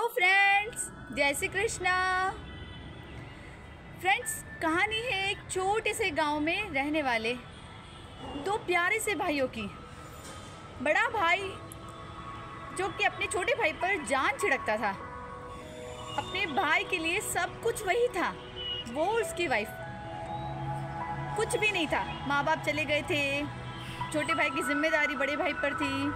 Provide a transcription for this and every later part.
Hello friends, जय Shri Krishna. Friends, कहानी है एक छोटे से गांव में रहने वाले दो प्यारे से भाइयों की। बड़ा भाई जो कि अपने छोटे भाई पर जान छिड़कता था, अपने भाई के लिए सब कुछ वही था। वो उसकी वाइफ कुछ भी नहीं था। माँ बाप चले गए थे, छोटे भाई की जिम्मेदारी बड़े भाई पर थी,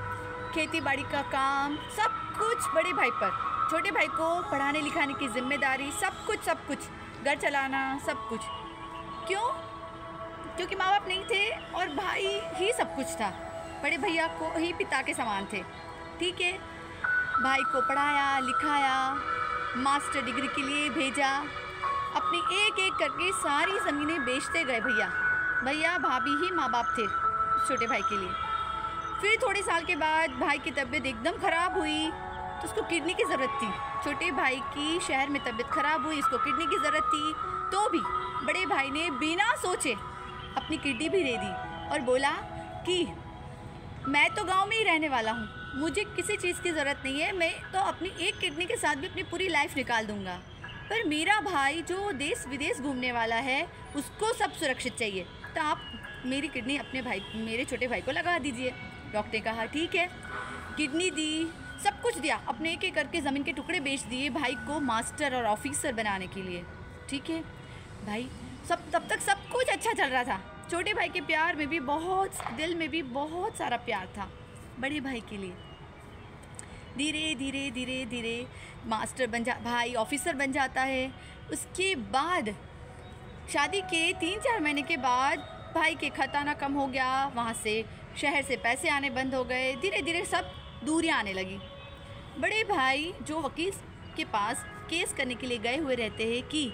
खेती बाड़ी का काम सब कुछ बड़े भाई पर। छोटे भाई को पढ़ाने लिखाने की जिम्मेदारी, सब कुछ, घर चलाना सब कुछ। क्यों? क्योंकि माँ बाप नहीं थे और भाई ही सब कुछ था। बड़े भैया को ही पिता के समान थे। ठीक है, भाई को पढ़ाया लिखाया, मास्टर डिग्री के लिए भेजा, अपनी एक एक करके सारी ज़मीनें बेचते गए। भैया भाभी ही माँ बाप थे छोटे भाई के लिए। फिर थोड़े साल के बाद भाई की तबीयत एकदम ख़राब हुई तो उसको किडनी की ज़रूरत थी। छोटे भाई की शहर में तबीयत ख़राब हुई, इसको किडनी की ज़रूरत थी, तो भी बड़े भाई ने बिना सोचे अपनी किडनी भी दे दी और बोला कि मैं तो गांव में ही रहने वाला हूँ, मुझे किसी चीज़ की ज़रूरत नहीं है, मैं तो अपनी एक किडनी के साथ भी अपनी पूरी लाइफ निकाल दूँगा। पर मेरा भाई जो देश विदेश घूमने वाला है उसको सब सुरक्षित चाहिए, तो आप मेरी किडनी अपने भाई, मेरे छोटे भाई को लगा दीजिए। डॉक्टर ने कहा ठीक है, किडनी दी, सब कुछ दिया, अपने एक एक करके ज़मीन के टुकड़े बेच दिए भाई को मास्टर और ऑफिसर बनाने के लिए। ठीक है भाई, तब तक सब कुछ अच्छा चल रहा था। छोटे भाई के प्यार में भी बहुत, दिल में भी बहुत सारा प्यार था बड़े भाई के लिए। धीरे धीरे मास्टर भाई ऑफिसर बन जाता है। उसके बाद शादी के 3-4 महीने के बाद भाई के खत आना कम हो गया, वहाँ से शहर से पैसे आने बंद हो गए। धीरे धीरे सब दूरियां आने लगी। बड़े भाई जो वकील के पास केस करने के लिए गए हुए रहते हैं कि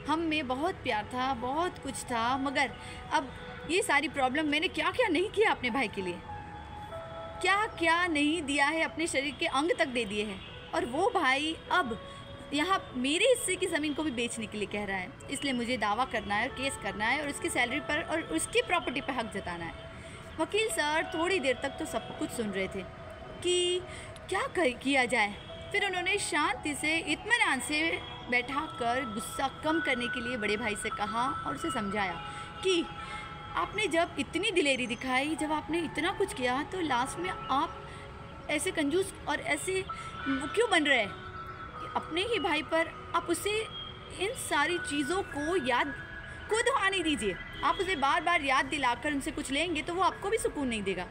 हम में बहुत प्यार था, बहुत कुछ था, मगर अब ये सारी प्रॉब्लम, मैंने क्या क्या नहीं किया अपने भाई के लिए, क्या क्या नहीं दिया है, अपने शरीर के अंग तक दे दिए हैं, और वो भाई अब यहाँ मेरे हिस्से की ज़मीन को भी बेचने के लिए कह रहा है। इसलिए मुझे दावा करना है और केस करना है और उसकी सैलरी पर और उसकी प्रॉपर्टी पर हक जताना है। वकील सर थोड़ी देर तक तो सब कुछ सुन रहे थे कि क्या किया जाए। फिर उन्होंने शांति से, इत्मीनान से बैठा कर गुस्सा कम करने के लिए बड़े भाई से कहा और उसे समझाया कि आपने जब इतनी दिलेरी दिखाई, जब आपने इतना कुछ किया, तो लास्ट में आप ऐसे कंजूस और ऐसे क्यों बन रहे हैं? अपने ही भाई पर आप उसे इन सारी चीज़ों को याद खुद आने दीजिए। आप उसे बार बार याद दिलाकर उनसे कुछ लेंगे तो वो आपको भी सुकून नहीं देगा।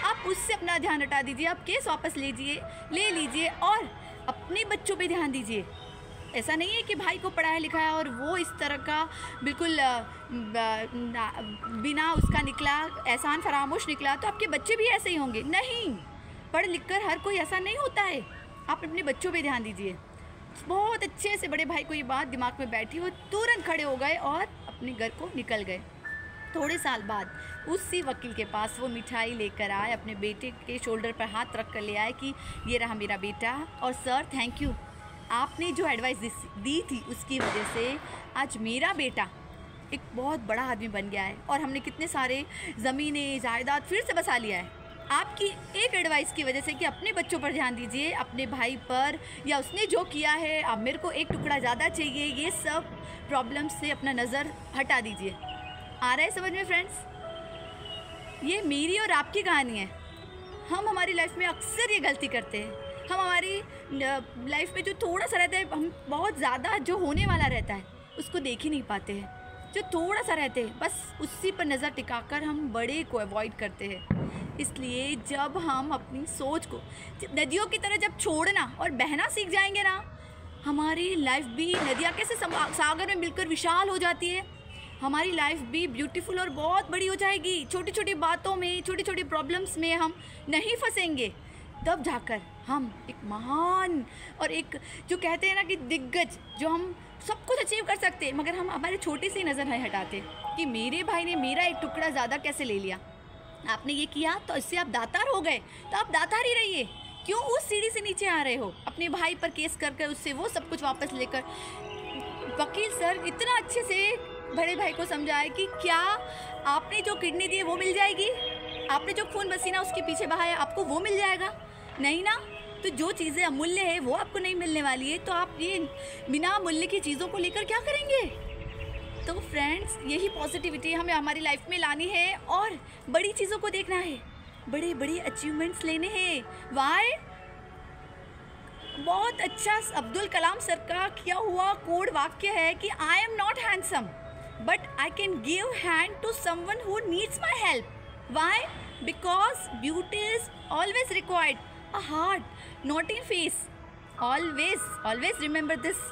आप उससे अपना ध्यान हटा दीजिए, आप केस वापस ले लीजिए और अपने बच्चों पे ध्यान दीजिए। ऐसा नहीं है कि भाई को पढ़ाया लिखाया और वो इस तरह का बिल्कुल बिना उसका निकला, एहसान फरामोश निकला, तो आपके बच्चे भी ऐसे ही होंगे। नहीं, पढ़ लिख कर हर कोई ऐसा नहीं होता है। आप अपने बच्चों पे ध्यान दीजिए। बहुत अच्छे से बड़े भाई को ये बात दिमाग में बैठी, वो तुरंत खड़े हो गए और अपने घर को निकल गए। थोड़े साल बाद उसी वकील के पास वो मिठाई लेकर आए, अपने बेटे के शोल्डर पर हाथ रख कर ले आए कि ये रहा मेरा बेटा, और सर थैंक यू, आपने जो एडवाइस दी थी उसकी वजह से आज मेरा बेटा एक बहुत बड़ा आदमी बन गया है और हमने कितने सारे ज़मीनें जायदाद फिर से बसा लिया है आपकी एक एडवाइस की वजह से कि अपने बच्चों पर ध्यान दीजिए, अपने भाई पर, या उसने जो किया है अब मेरे को एक टुकड़ा ज़्यादा चाहिए, ये सब प्रॉब्लम से अपना नज़र हटा दीजिए। आ रहा है समझ में फ्रेंड्स? ये मेरी और आपकी कहानी है। हम हमारी लाइफ में अक्सर ये गलती करते हैं। हम हमारी लाइफ में जो थोड़ा सा रहता है, हम बहुत ज़्यादा जो होने वाला रहता है उसको देख ही नहीं पाते हैं। जो थोड़ा सा रहते हैं बस उसी पर नज़र टिकाकर हम बड़े को अवॉइड करते हैं। इसलिए जब हम अपनी सोच को नदियों की तरह जब छोड़ना और बहना सीख जाएंगे ना, हमारी लाइफ भी, नदियाँ कैसे सागर में मिलकर विशाल हो जाती है, हमारी लाइफ भी ब्यूटीफुल और बहुत बड़ी हो जाएगी। छोटी छोटी बातों में, छोटी छोटी प्रॉब्लम्स में हम नहीं फंसेंगे, तब जाकर हम एक महान और एक जो कहते हैं ना कि दिग्गज, जो हम सब कुछ अचीव कर सकते हैं, मगर हम हमारे छोटे से नज़र नहीं हटाते कि मेरे भाई ने मेरा एक टुकड़ा ज़्यादा कैसे ले लिया। आपने ये किया तो इससे आप दातार हो गए, तो आप दातार ही रहिए। क्यों उस सीढ़ी से नीचे आ रहे हो? अपने भाई पर केस करके उससे वो सब कुछ वापस लेकर। वकील सर इतना अच्छे से बड़े भाई को समझाए कि क्या आपने जो किडनी दी है वो मिल जाएगी, आपने जो खून पसीना उसके पीछे बहाया आपको वो मिल जाएगा? नहीं ना, तो जो चीज़ें अमूल्य है वो आपको नहीं मिलने वाली है, तो आप ये बिना मूल्य की चीज़ों को लेकर क्या करेंगे? तो फ्रेंड्स, यही पॉजिटिविटी हमें हमारी लाइफ में लानी है और बड़ी चीज़ों को देखना है, बड़े बड़े अचीवमेंट्स लेने हैं। वाई? बहुत अच्छा अब्दुल कलाम सर का किया हुआ कोड वाक्य है कि I am not handsome but I can give hand to someone who needs my help. Why? Because beauty is always required a heart, not in face. Always remember this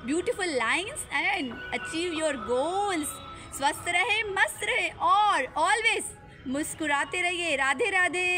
beautiful lines and achieve your goals. स्वस्थ रहे, मस्त रहे और always मुस्कुराते रहिए। राधे राधे।